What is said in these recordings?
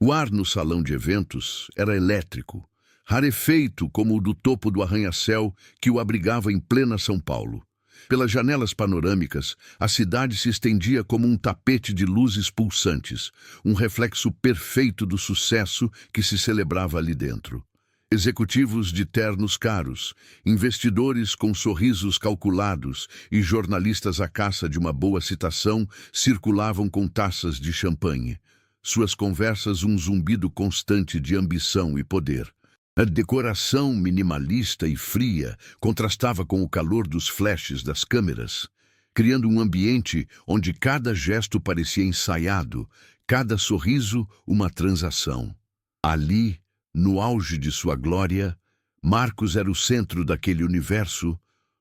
O ar no salão de eventos era elétrico, rarefeito como o do topo do arranha-céu que o abrigava em plena São Paulo. Pelas janelas panorâmicas, a cidade se estendia como um tapete de luzes pulsantes, um reflexo perfeito do sucesso que se celebrava ali dentro. Executivos de ternos caros, investidores com sorrisos calculados e jornalistas à caça de uma boa citação circulavam com taças de champanhe. Suas conversas um zumbido constante de ambição e poder. A decoração minimalista e fria contrastava com o calor dos flashes das câmeras, criando um ambiente onde cada gesto parecia ensaiado, cada sorriso uma transação. Ali, no auge de sua glória, Marcos era o centro daquele universo,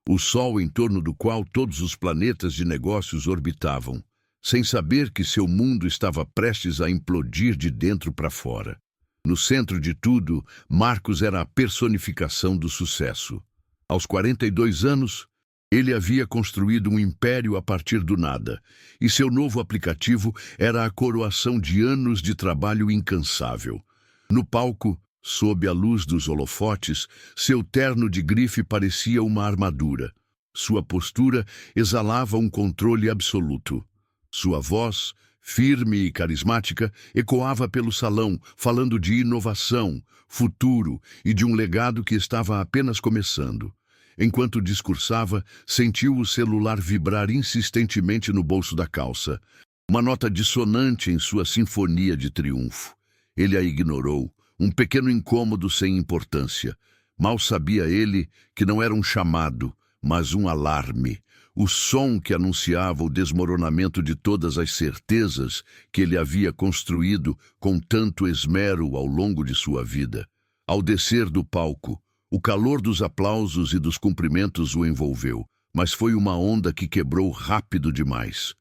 o sol em torno do qual todos os planetas de negócios orbitavam, sem saber que seu mundo estava prestes a implodir de dentro para fora. No centro de tudo, Marcos era a personificação do sucesso. Aos 42 anos, ele havia construído um império a partir do nada, e seu novo aplicativo era a coroação de anos de trabalho incansável. No palco, sob a luz dos holofotes, seu terno de grife parecia uma armadura. Sua postura exalava um controle absoluto. Sua voz, firme e carismática, ecoava pelo salão, falando de inovação, futuro e de um legado que estava apenas começando. Enquanto discursava, sentiu o celular vibrar insistentemente no bolso da calça. Uma nota dissonante em sua sinfonia de triunfo. Ele a ignorou, um pequeno incômodo sem importância. Mal sabia ele que não era um chamado, mas um alarme. O som que anunciava o desmoronamento de todas as certezas que ele havia construído com tanto esmero ao longo de sua vida. Ao descer do palco, o calor dos aplausos e dos cumprimentos o envolveu, mas foi uma onda que quebrou rápido demais.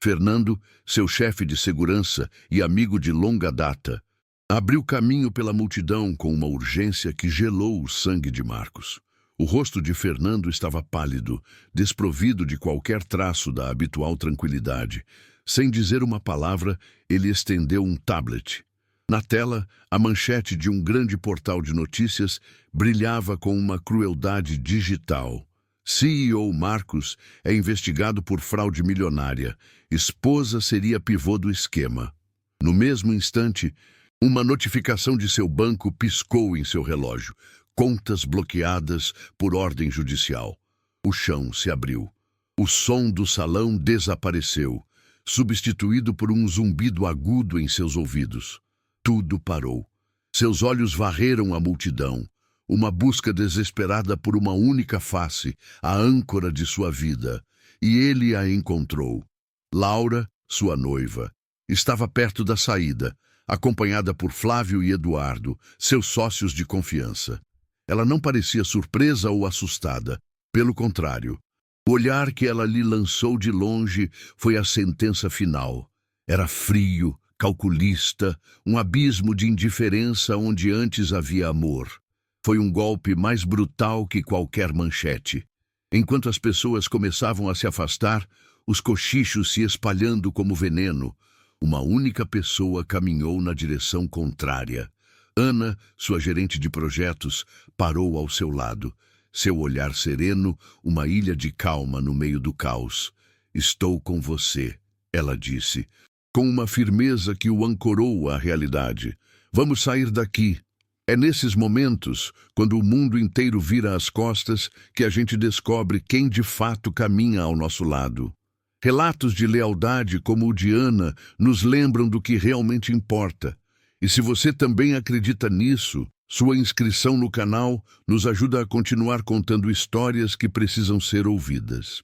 Fernando, seu chefe de segurança e amigo de longa data, abriu caminho pela multidão com uma urgência que gelou o sangue de Marcos. O rosto de Fernando estava pálido, desprovido de qualquer traço da habitual tranquilidade. Sem dizer uma palavra, ele estendeu um tablet. Na tela, a manchete de um grande portal de notícias brilhava com uma crueldade digital. CEO Marcos é investigado por fraude milionária. Esposa seria pivô do esquema. No mesmo instante, uma notificação de seu banco piscou em seu relógio. Contas bloqueadas por ordem judicial. O chão se abriu. O som do salão desapareceu, substituído por um zumbido agudo em seus ouvidos. Tudo parou. Seus olhos varreram a multidão, uma busca desesperada por uma única face, a âncora de sua vida. E ele a encontrou. Laura, sua noiva, estava perto da saída, acompanhada por Flávio e Eduardo, seus sócios de confiança. Ela não parecia surpresa ou assustada. Pelo contrário, o olhar que ela lhe lançou de longe foi a sentença final. Era frio, calculista, um abismo de indiferença onde antes havia amor. Foi um golpe mais brutal que qualquer manchete. Enquanto as pessoas começavam a se afastar, os cochichos se espalhando como veneno, uma única pessoa caminhou na direção contrária. Ana, sua gerente de projetos, parou ao seu lado. Seu olhar sereno, uma ilha de calma no meio do caos. "Estou com você", ela disse, com uma firmeza que o ancorou à realidade. "Vamos sair daqui." É nesses momentos, quando o mundo inteiro vira as costas, que a gente descobre quem de fato caminha ao nosso lado. Relatos de lealdade como o de Ana nos lembram do que realmente importa. E se você também acredita nisso, sua inscrição no canal nos ajuda a continuar contando histórias que precisam ser ouvidas.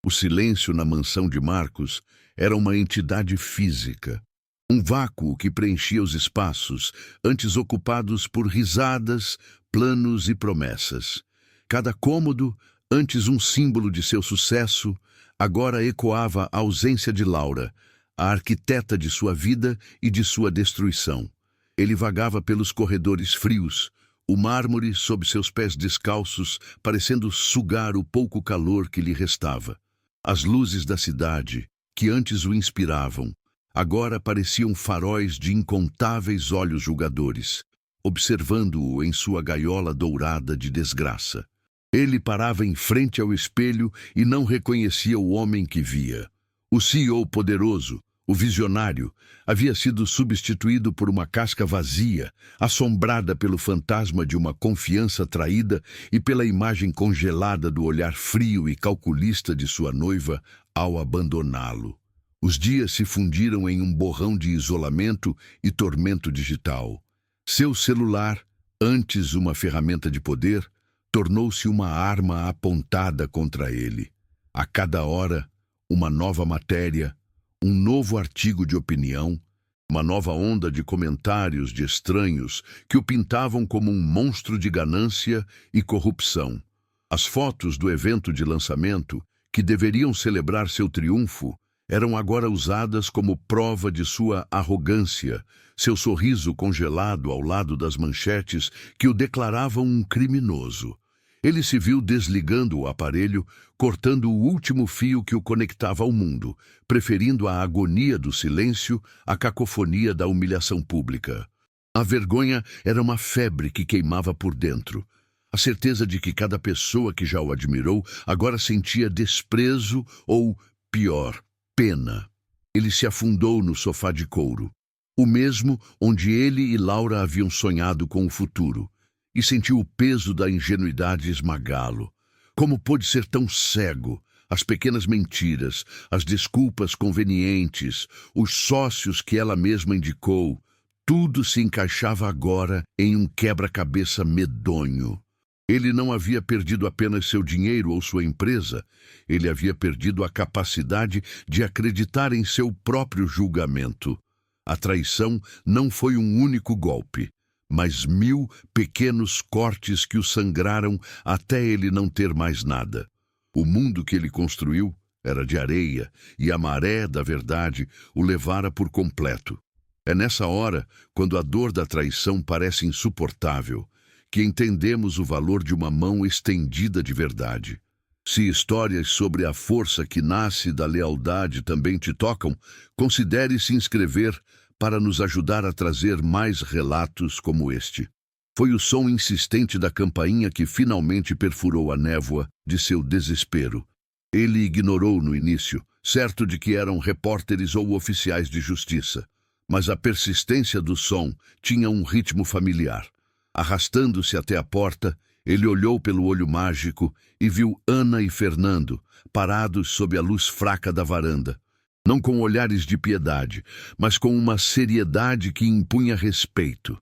O silêncio na mansão de Marcos era uma entidade física. Um vácuo que preenchia os espaços, antes ocupados por risadas, planos e promessas. Cada cômodo, antes um símbolo de seu sucesso, agora ecoava a ausência de Laura, a arquiteta de sua vida e de sua destruição. Ele vagava pelos corredores frios, o mármore sob seus pés descalços, parecendo sugar o pouco calor que lhe restava. As luzes da cidade, que antes o inspiravam, agora pareciam faróis de incontáveis olhos julgadores, observando-o em sua gaiola dourada de desgraça. Ele parava em frente ao espelho e não reconhecia o homem que via. O CEO poderoso, o visionário, havia sido substituído por uma casca vazia, assombrada pelo fantasma de uma confiança traída e pela imagem congelada do olhar frio e calculista de sua noiva ao abandoná-lo. Os dias se fundiram em um borrão de isolamento e tormento digital. Seu celular, antes uma ferramenta de poder, tornou-se uma arma apontada contra ele. A cada hora, uma nova matéria, um novo artigo de opinião, uma nova onda de comentários de estranhos que o pintavam como um monstro de ganância e corrupção. As fotos do evento de lançamento, que deveriam celebrar seu triunfo, eram agora usadas como prova de sua arrogância, seu sorriso congelado ao lado das manchetes que o declaravam um criminoso. Ele se viu desligando o aparelho, cortando o último fio que o conectava ao mundo, preferindo a agonia do silêncio à cacofonia da humilhação pública. A vergonha era uma febre que queimava por dentro. A certeza de que cada pessoa que já o admirou agora sentia desprezo ou, pior, pena. Ele se afundou no sofá de couro, o mesmo onde ele e Laura haviam sonhado com o futuro, e sentiu o peso da ingenuidade esmagá-lo. Como pôde ser tão cego? As pequenas mentiras, as desculpas convenientes, os sócios que ela mesma indicou, tudo se encaixava agora em um quebra-cabeça medonho. Ele não havia perdido apenas seu dinheiro ou sua empresa, ele havia perdido a capacidade de acreditar em seu próprio julgamento. A traição não foi um único golpe, mas 1000 pequenos cortes que o sangraram até ele não ter mais nada. O mundo que ele construiu era de areia e a maré da verdade o levara por completo. É nessa hora, quando a dor da traição parece insuportável, que entendemos o valor de uma mão estendida de verdade. Se histórias sobre a força que nasce da lealdade também te tocam, considere se inscrever para nos ajudar a trazer mais relatos como este. Foi o som insistente da campainha que finalmente perfurou a névoa de seu desespero. Ele ignorou no início, certo de que eram repórteres ou oficiais de justiça, mas a persistência do som tinha um ritmo familiar. Arrastando-se até a porta, ele olhou pelo olho mágico e viu Ana e Fernando, parados sob a luz fraca da varanda. Não com olhares de piedade, mas com uma seriedade que impunha respeito.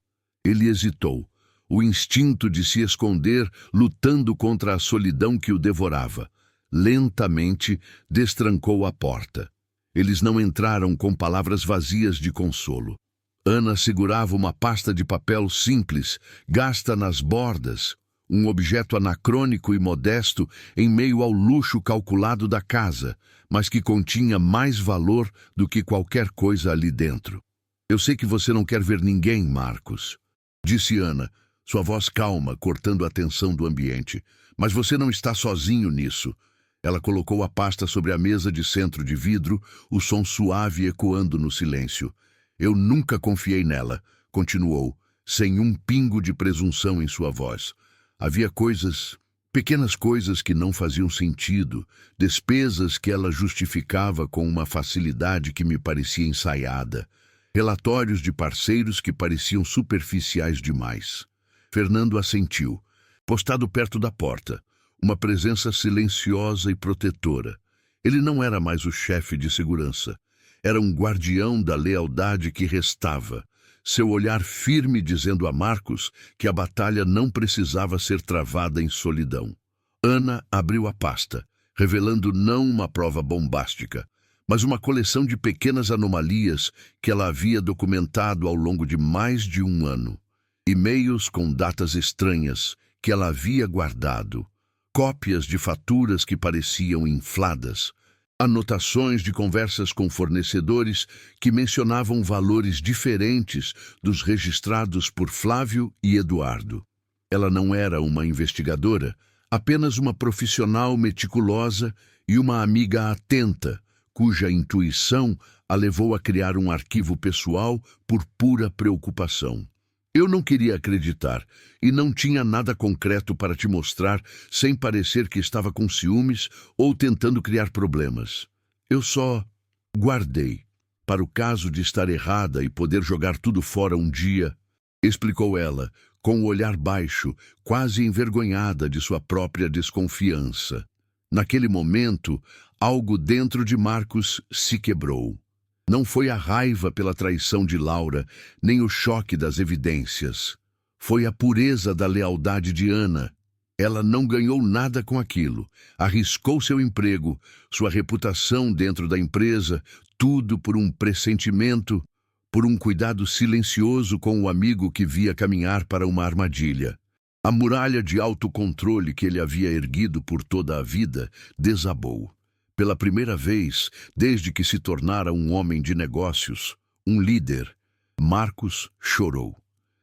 Ele hesitou, o instinto de se esconder lutando contra a solidão que o devorava. Lentamente, destrancou a porta. Eles não entraram com palavras vazias de consolo. Ana segurava uma pasta de papel simples, gasta nas bordas, um objeto anacrônico e modesto em meio ao luxo calculado da casa, mas que continha mais valor do que qualquer coisa ali dentro. Eu sei que você não quer ver ninguém, Marcos, disse Ana, sua voz calma, cortando a tensão do ambiente. Mas você não está sozinho nisso. Ela colocou a pasta sobre a mesa de centro de vidro, o som suave ecoando no silêncio. Eu nunca confiei nela, continuou, sem um pingo de presunção em sua voz. Havia coisas, pequenas coisas que não faziam sentido, despesas que ela justificava com uma facilidade que me parecia ensaiada, relatórios de parceiros que pareciam superficiais demais. Fernando assentiu, postado perto da porta, uma presença silenciosa e protetora. Ele não era mais o chefe de segurança. Era um guardião da lealdade que restava, seu olhar firme dizendo a Marcos que a batalha não precisava ser travada em solidão. Ana abriu a pasta, revelando não uma prova bombástica, mas uma coleção de pequenas anomalias que ela havia documentado ao longo de mais de um ano. E-mails com datas estranhas que ela havia guardado, cópias de faturas que pareciam infladas, anotações de conversas com fornecedores que mencionavam valores diferentes dos registrados por Flávio e Eduardo. Ela não era uma investigadora, apenas uma profissional meticulosa e uma amiga atenta, cuja intuição a levou a criar um arquivo pessoal por pura preocupação. Eu não queria acreditar e não tinha nada concreto para te mostrar sem parecer que estava com ciúmes ou tentando criar problemas. Eu só guardei, para o caso de estar errada e poder jogar tudo fora um dia, explicou ela, com o olhar baixo, quase envergonhada de sua própria desconfiança. Naquele momento, algo dentro de Marcos se quebrou. Não foi a raiva pela traição de Laura, nem o choque das evidências. Foi a pureza da lealdade de Ana. Ela não ganhou nada com aquilo. Arriscou seu emprego, sua reputação dentro da empresa, tudo por um pressentimento, por um cuidado silencioso com o amigo que via caminhar para uma armadilha. A muralha de autocontrole que ele havia erguido por toda a vida desabou. Pela primeira vez, desde que se tornara um homem de negócios, um líder, Marcos chorou.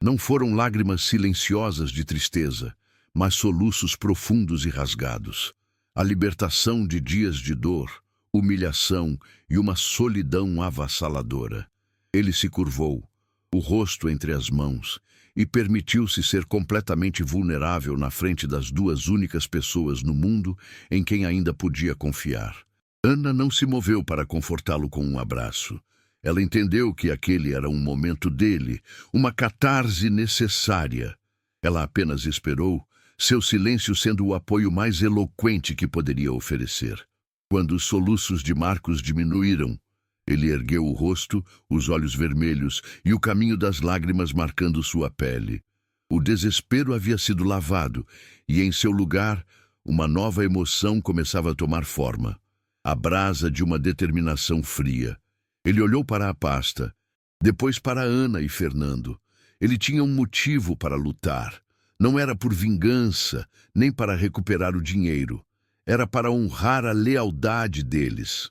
Não foram lágrimas silenciosas de tristeza, mas soluços profundos e rasgados. A libertação de dias de dor, humilhação e uma solidão avassaladora. Ele se curvou, o rosto entre as mãos, e permitiu-se ser completamente vulnerável na frente das duas únicas pessoas no mundo em quem ainda podia confiar. Ana não se moveu para confortá-lo com um abraço. Ela entendeu que aquele era um momento dele, uma catarse necessária. Ela apenas esperou, seu silêncio sendo o apoio mais eloquente que poderia oferecer. Quando os soluços de Marcos diminuíram, ele ergueu o rosto, os olhos vermelhos e o caminho das lágrimas marcando sua pele. O desespero havia sido lavado e, em seu lugar, uma nova emoção começava a tomar forma. A brasa de uma determinação fria. Ele olhou para a pasta, depois para Ana e Fernando. Ele tinha um motivo para lutar. Não era por vingança, nem para recuperar o dinheiro. Era para honrar a lealdade deles.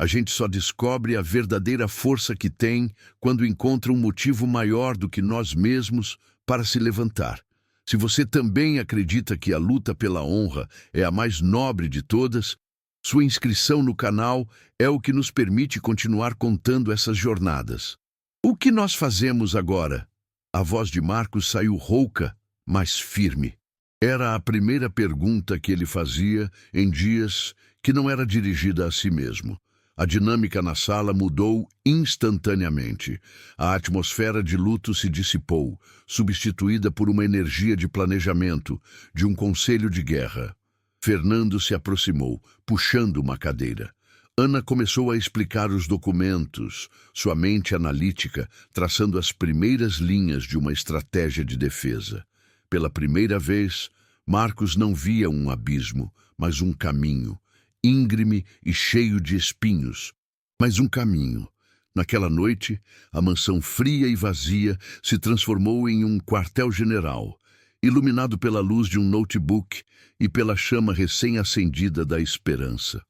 A gente só descobre a verdadeira força que tem quando encontra um motivo maior do que nós mesmos para se levantar. Se você também acredita que a luta pela honra é a mais nobre de todas, sua inscrição no canal é o que nos permite continuar contando essas jornadas. O que nós fazemos agora? A voz de Marcos saiu rouca, mas firme. Era a primeira pergunta que ele fazia em dias que não era dirigida a si mesmo. A dinâmica na sala mudou instantaneamente. A atmosfera de luto se dissipou, substituída por uma energia de planejamento, de um conselho de guerra. Fernando se aproximou, puxando uma cadeira. Ana começou a explicar os documentos, sua mente analítica, traçando as primeiras linhas de uma estratégia de defesa. Pela primeira vez, Marcos não via um abismo, mas um caminho, íngreme e cheio de espinhos, mas um caminho. Naquela noite, a mansão fria e vazia se transformou em um quartel-general, iluminado pela luz de um notebook e pela chama recém-acendida da esperança.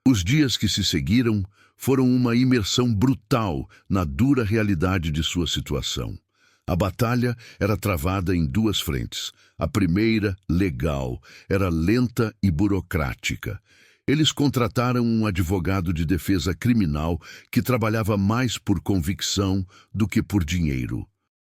Os dias que se seguiram foram uma imersão brutal na dura realidade de sua situação. A batalha era travada em duas frentes. A primeira, legal, era lenta e burocrática. Eles contrataram um advogado de defesa criminal que trabalhava mais por convicção do que por dinheiro.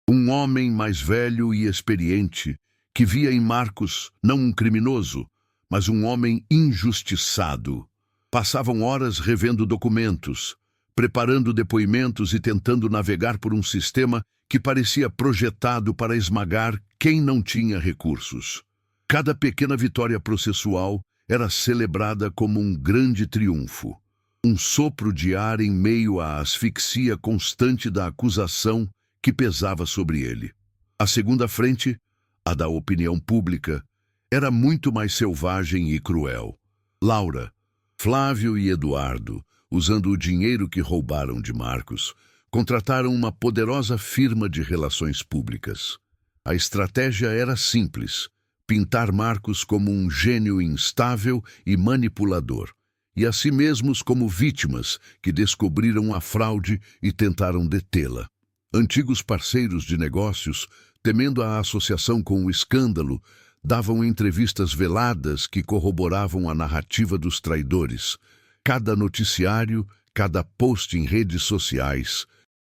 Um homem mais velho e experiente que via em Marcos não um criminoso, mas um homem injustiçado. Passavam horas revendo documentos, preparando depoimentos e tentando navegar por um sistema que parecia projetado para esmagar quem não tinha recursos. Cada pequena vitória processual era celebrada como um grande triunfo, um sopro de ar em meio à asfixia constante da acusação que pesava sobre ele. A segunda frente, a da opinião pública, era muito mais selvagem e cruel. Laura, Flávio e Eduardo, usando o dinheiro que roubaram de Marcos, contrataram uma poderosa firma de relações públicas. A estratégia era simples: pintar Marcos como um gênio instável e manipulador, e a si mesmos como vítimas que descobriram a fraude e tentaram detê-la. Antigos parceiros de negócios, temendo a associação com o escândalo, davam entrevistas veladas que corroboravam a narrativa dos traidores. Cada noticiário, cada post em redes sociais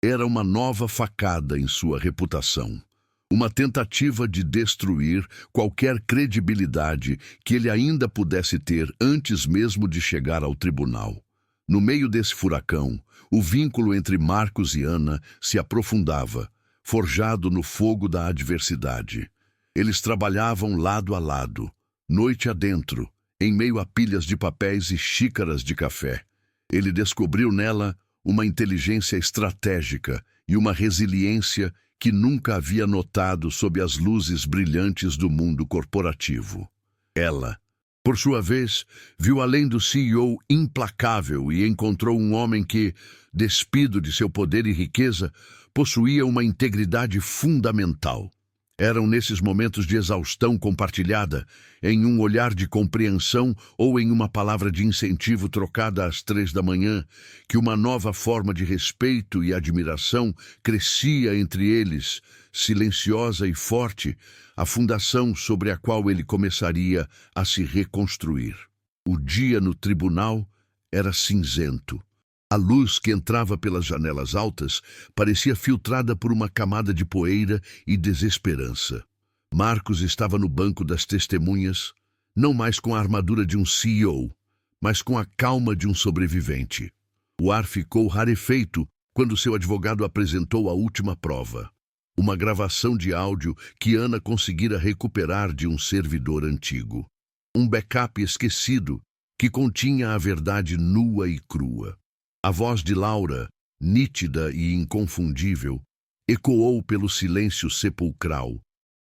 era uma nova facada em sua reputação. Uma tentativa de destruir qualquer credibilidade que ele ainda pudesse ter antes mesmo de chegar ao tribunal. No meio desse furacão, o vínculo entre Marcos e Ana se aprofundava, forjado no fogo da adversidade. Eles trabalhavam lado a lado, noite adentro, em meio a pilhas de papéis e xícaras de café. Ele descobriu nela uma inteligência estratégica e uma resiliência que nunca havia notado sob as luzes brilhantes do mundo corporativo. Ela, por sua vez, viu além do CEO implacável e encontrou um homem que, despido de seu poder e riqueza, possuía uma integridade fundamental. Eram nesses momentos de exaustão compartilhada, em um olhar de compreensão ou em uma palavra de incentivo trocada às 3 da manhã, que uma nova forma de respeito e admiração crescia entre eles, silenciosa e forte, a fundação sobre a qual ele começaria a se reconstruir. O dia no tribunal era cinzento. A luz que entrava pelas janelas altas parecia filtrada por uma camada de poeira e desesperança. Marcos estava no banco das testemunhas, não mais com a armadura de um CEO, mas com a calma de um sobrevivente. O ar ficou rarefeito quando seu advogado apresentou a última prova, uma gravação de áudio que Ana conseguira recuperar de um servidor antigo. Um backup esquecido que continha a verdade nua e crua. A voz de Laura, nítida e inconfundível, ecoou pelo silêncio sepulcral,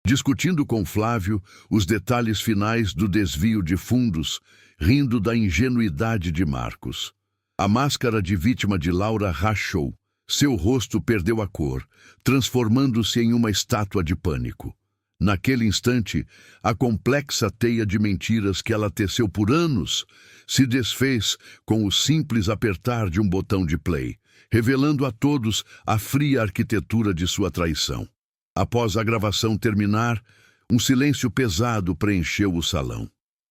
discutindo com Flávio os detalhes finais do desvio de fundos, rindo da ingenuidade de Marcos. A máscara de vítima de Laura rachou. Seu rosto perdeu a cor, transformando-se em uma estátua de pânico. Naquele instante, a complexa teia de mentiras que ela teceu por anos se desfez com o simples apertar de um botão de play, revelando a todos a fria arquitetura de sua traição. Após a gravação terminar, um silêncio pesado preencheu o salão.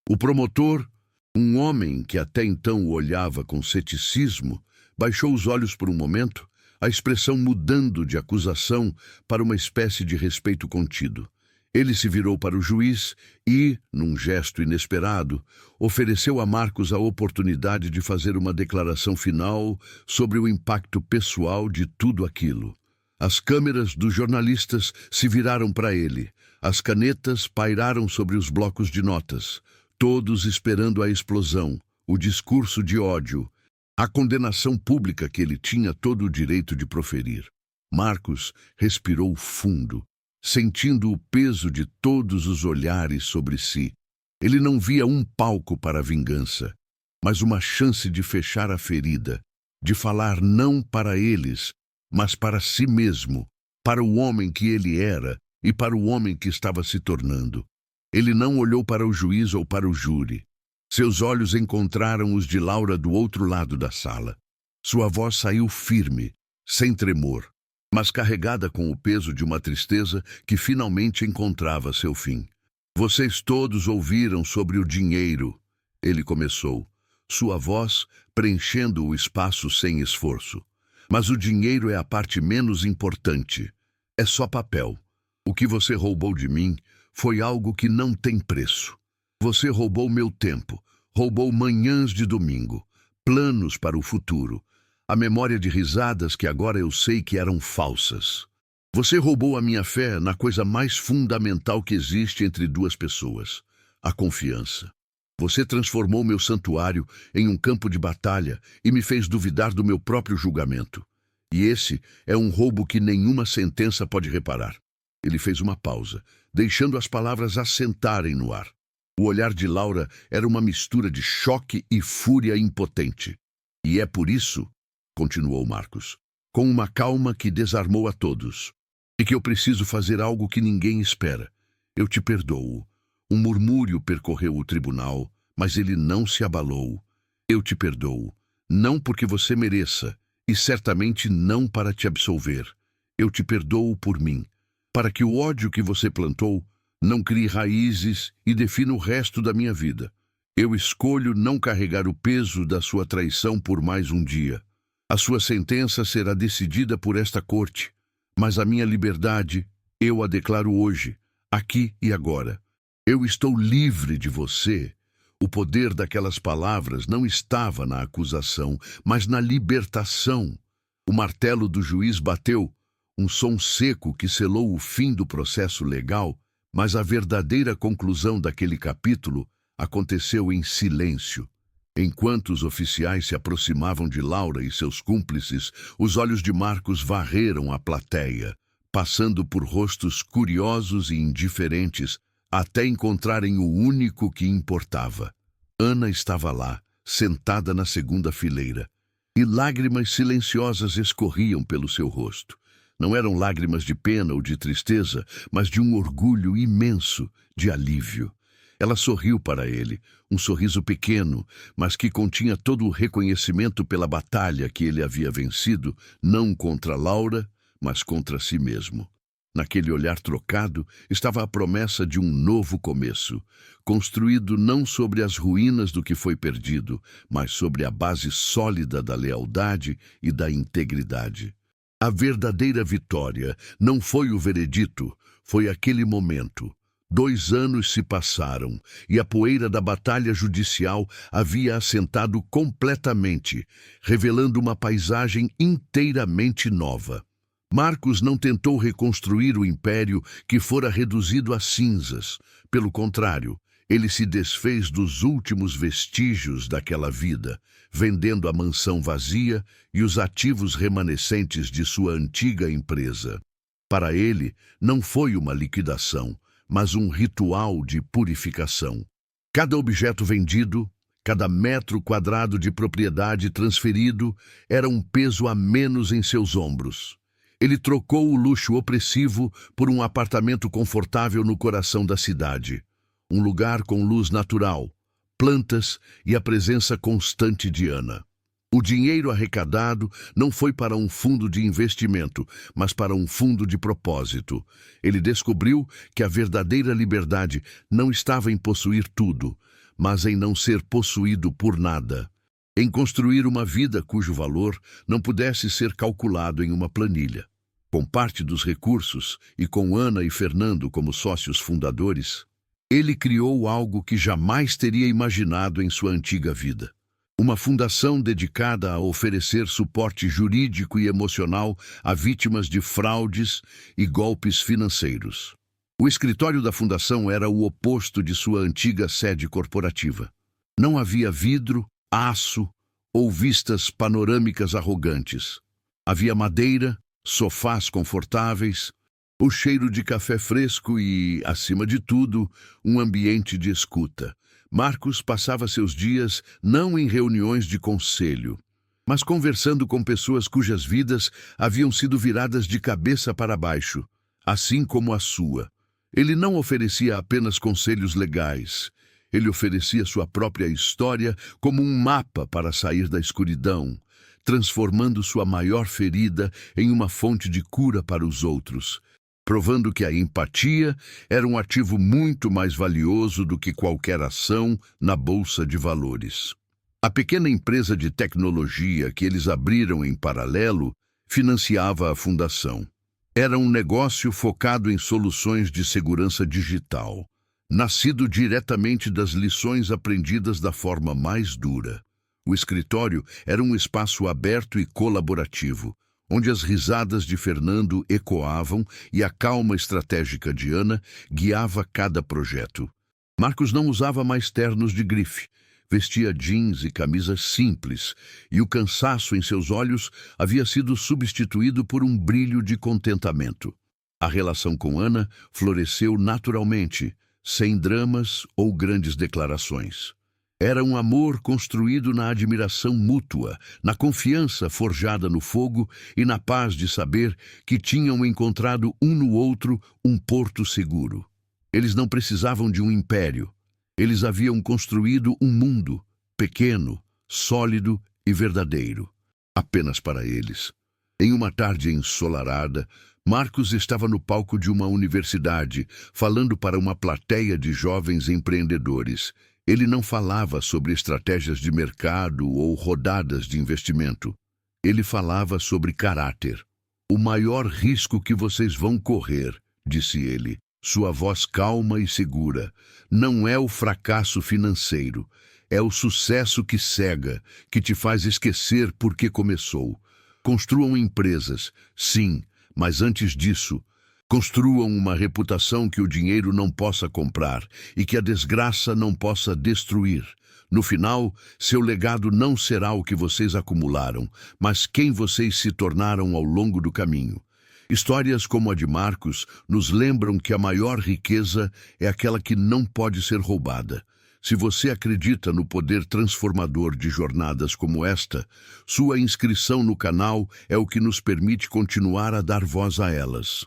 O promotor, um homem que até então o olhava com ceticismo, baixou os olhos por um momento, a expressão mudando de acusação para uma espécie de respeito contido. Ele se virou para o juiz e, num gesto inesperado, ofereceu a Marcos a oportunidade de fazer uma declaração final sobre o impacto pessoal de tudo aquilo. As câmeras dos jornalistas se viraram para ele, as canetas pairaram sobre os blocos de notas, todos esperando a explosão, o discurso de ódio, a condenação pública que ele tinha todo o direito de proferir. Marcos respirou fundo, sentindo o peso de todos os olhares sobre si. Ele não via um palco para a vingança, mas uma chance de fechar a ferida, de falar não para eles, mas para si mesmo, para o homem que ele era e para o homem que estava se tornando. Ele não olhou para o juiz ou para o júri. Seus olhos encontraram os de Laura do outro lado da sala. Sua voz saiu firme, sem tremor, mas carregada com o peso de uma tristeza que finalmente encontrava seu fim. Vocês todos ouviram sobre o dinheiro, ele começou, sua voz preenchendo o espaço sem esforço. Mas o dinheiro é a parte menos importante. É só papel. O que você roubou de mim foi algo que não tem preço. Você roubou meu tempo, roubou manhãs de domingo, planos para o futuro, a memória de risadas que agora eu sei que eram falsas. Você roubou a minha fé na coisa mais fundamental que existe entre duas pessoas, a confiança. Você transformou meu santuário em um campo de batalha e me fez duvidar do meu próprio julgamento. E esse é um roubo que nenhuma sentença pode reparar. Ele fez uma pausa, deixando as palavras assentarem no ar. O olhar de Laura era uma mistura de choque e fúria impotente. E é por isso, continuou Marcos, com uma calma que desarmou a todos, e que eu preciso fazer algo que ninguém espera. Eu te perdoo. Um murmúrio percorreu o tribunal, mas ele não se abalou. Eu te perdoo, não porque você mereça, e certamente não para te absolver. Eu te perdoo por mim, para que o ódio que você plantou não crie raízes e defina o resto da minha vida. Eu escolho não carregar o peso da sua traição por mais um dia. A sua sentença será decidida por esta corte, mas a minha liberdade eu a declaro hoje, aqui e agora. Eu estou livre de você. O poder daquelas palavras não estava na acusação, mas na libertação. O martelo do juiz bateu, um som seco que selou o fim do processo legal, mas a verdadeira conclusão daquele capítulo aconteceu em silêncio. Enquanto os oficiais se aproximavam de Laura e seus cúmplices, os olhos de Marcos varreram a plateia, passando por rostos curiosos e indiferentes, até encontrarem o único que importava. Ana estava lá, sentada na segunda fileira, e lágrimas silenciosas escorriam pelo seu rosto. Não eram lágrimas de pena ou de tristeza, mas de um orgulho imenso, de alívio. Ela sorriu para ele, um sorriso pequeno, mas que continha todo o reconhecimento pela batalha que ele havia vencido, não contra Laura, mas contra si mesmo. Naquele olhar trocado estava a promessa de um novo começo, construído não sobre as ruínas do que foi perdido, mas sobre a base sólida da lealdade e da integridade. A verdadeira vitória não foi o veredito, foi aquele momento. 2 anos se passaram e a poeira da batalha judicial havia assentado completamente, revelando uma paisagem inteiramente nova. Marcos não tentou reconstruir o império que fora reduzido a cinzas. Pelo contrário, ele se desfez dos últimos vestígios daquela vida, vendendo a mansão vazia e os ativos remanescentes de sua antiga empresa. Para ele, não foi uma liquidação, mas um ritual de purificação. Cada objeto vendido, cada metro quadrado de propriedade transferido era um peso a menos em seus ombros. Ele trocou o luxo opressivo por um apartamento confortável no coração da cidade. Um lugar com luz natural, plantas e a presença constante de Ana. O dinheiro arrecadado não foi para um fundo de investimento, mas para um fundo de propósito. Ele descobriu que a verdadeira liberdade não estava em possuir tudo, mas em não ser possuído por nada. Em construir uma vida cujo valor não pudesse ser calculado em uma planilha. Com parte dos recursos e com Ana e Fernando como sócios fundadores, ele criou algo que jamais teria imaginado em sua antiga vida. Uma fundação dedicada a oferecer suporte jurídico e emocional a vítimas de fraudes e golpes financeiros. O escritório da fundação era o oposto de sua antiga sede corporativa. Não havia vidro, aço ou vistas panorâmicas arrogantes. Havia madeira, sofás confortáveis, o cheiro de café fresco e, acima de tudo, um ambiente de escuta. Marcos passava seus dias não em reuniões de conselho, mas conversando com pessoas cujas vidas haviam sido viradas de cabeça para baixo, assim como a sua. Ele não oferecia apenas conselhos legais. Ele oferecia sua própria história como um mapa para sair da escuridão, transformando sua maior ferida em uma fonte de cura para os outros, provando que a empatia era um ativo muito mais valioso do que qualquer ação na bolsa de valores. A pequena empresa de tecnologia que eles abriram em paralelo financiava a fundação. Era um negócio focado em soluções de segurança digital, nascido diretamente das lições aprendidas da forma mais dura. O escritório era um espaço aberto e colaborativo, onde as risadas de Fernando ecoavam e a calma estratégica de Ana guiava cada projeto. Marcos não usava mais ternos de grife, vestia jeans e camisas simples, e o cansaço em seus olhos havia sido substituído por um brilho de contentamento. A relação com Ana floresceu naturalmente, sem dramas ou grandes declarações. Era um amor construído na admiração mútua, na confiança forjada no fogo e na paz de saber que tinham encontrado um no outro um porto seguro. Eles não precisavam de um império. Eles haviam construído um mundo, pequeno, sólido e verdadeiro, apenas para eles. Em uma tarde ensolarada, Marcos estava no palco de uma universidade, falando para uma plateia de jovens empreendedores. Ele não falava sobre estratégias de mercado ou rodadas de investimento. Ele falava sobre caráter. O maior risco que vocês vão correr, disse ele, sua voz calma e segura, não é o fracasso financeiro, é o sucesso que cega, que te faz esquecer por que começou. Construam empresas, sim, mas antes disso, construam uma reputação que o dinheiro não possa comprar e que a desgraça não possa destruir. No final, seu legado não será o que vocês acumularam, mas quem vocês se tornaram ao longo do caminho. Histórias como a de Marcos nos lembram que a maior riqueza é aquela que não pode ser roubada. Se você acredita no poder transformador de jornadas como esta, sua inscrição no canal é o que nos permite continuar a dar voz a elas.